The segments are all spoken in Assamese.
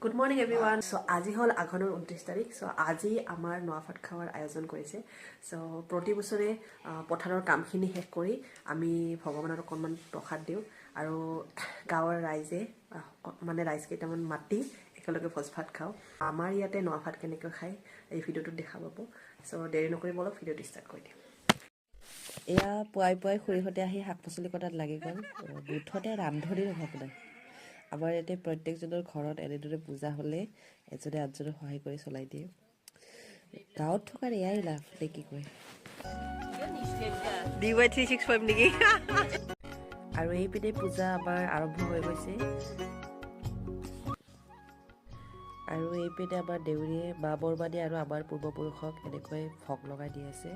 গুড মৰ্নিং এভৰিৱান চ' আজি হ'ল আঘোণৰ 29 তাৰিখ চ' আজি আমাৰ নোৱাফাত খাৱাৰ আয়োজন কৰিছে চ' প্ৰতি বছৰে পথাৰৰ কামখিনি শেষ কৰি আমি ভগৱানৰ অকণমান প্ৰসাদ দিওঁ আৰু গাঁৱৰ ৰাইজে মানে ৰাইজ কেইটামান মাতি একেলগে ভোজ ভাত খাওঁ আমাৰ ইয়াতে নোৱাফাত কেনেকৈ খায় এই ভিডিঅ'টোত দেখা পাব চ' দেৰি নকৰি বলক ভিডিঅ'টো ষ্টাৰ্ট কৰি দিম এয়া পুৱাই পুৱাই খুৰীহঁতে আহি শাক পাচলি কটাত লাগি গ'ল বুধতে ৰান্ধনিৰ অভাৱ নাই আমাৰ ইয়াতে প্ৰত্যেকজনৰ ঘৰত এনেদৰে পূজা হ'লে এজনে আনজনক সহায় কৰি চলাই দিয়ে গাঁৱত থকাৰ এয়াই লাভ নে কি কয় DY365 নেকি আৰু এইপিনে পূজা আমাৰ আৰম্ভ হৈ গৈছে আৰু এইপিনে আমাৰ দেউৰীয়ে মা বৰমানী আৰু আমাৰ পূৰ্বপুৰুষক এনেকৈ ভোগ লগাই দি আছে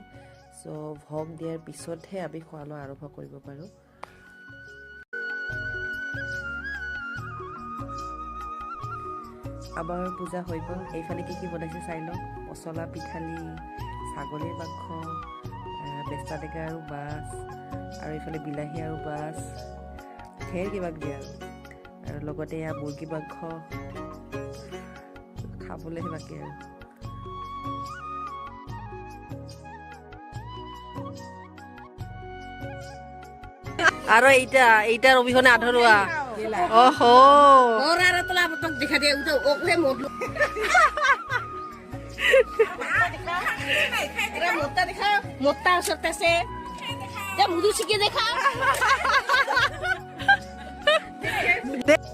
চ' ভোগ দিয়াৰ পিছতহে আমি খোৱা লোৱা আৰম্ভ কৰিব পাৰোঁ আমাৰ পূজা হৈ গ'ল এইফালে কি বনাইছে চাই লওক পচলা পিঠালি ছাগলীৰ মাংস বেচা টেঙা আৰু মাছ আৰু এইফালে বিলাহী আৰু মাছ ঢেৰ কিবা কিবি আৰু লগতে এয়া মুৰ্গী মাংস খাবলৈ বাকী আৰু এইটাৰ অবিহনে আধৰুৱা ওহো ওৰা তোলা পতক দেখা দে ওকে মোটলো এৰা মোটা দেখা মোটা সৰতেছে যে মুদু শিখে দেখা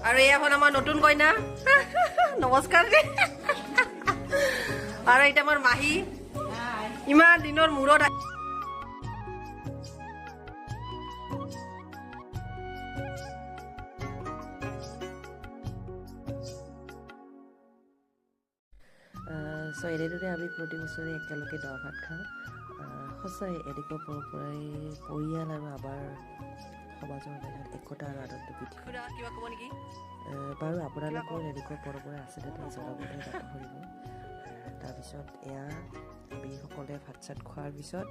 আৰু এই এখন আমাৰ নতুন কইনা নমস্কাৰ আৰু এটা আমাৰ মাহী ইমান দিনৰ মূৰত চ' এনেদৰে আমি প্ৰতি বছৰে একেলগে দহ ভাত খাওঁ সঁচাই এনেকুৱা পৰম্পৰাই পৰিয়াল আৰু আমাৰ সমাজৰ মাজত একতা আৰু আনন্দ বৃদ্ধি কিবা ক'ব নেকি বাৰু আপোনালোকৰ এনেকুৱা পৰম্পৰা আছেনে নাই জনাবলৈ নাপাহৰিব তাৰপিছত এয়া আমি সকলোৱে ভাত চাত খোৱাৰ পিছত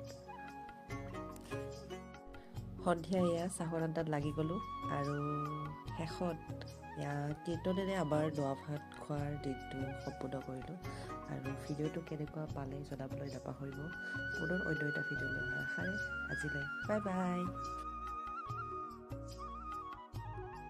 সন্ধিয়া এয়া চাহৰ আড্ডাত লাগি গ'লোঁ আৰু শেষত এয়া কীৰ্তনেৰে আমাৰ নোৱা ভাত খোৱাৰ দিনটো সম্পূৰ্ণ কৰিলোঁ আৰু ভিডিঅ'টো কেনেকুৱা পালে জনাবলৈ নাপাহৰিব পুনৰ অন্য এটা ভিডিঅ'লৈ অহাৰ আশাৰে আজিলৈ বাই বাই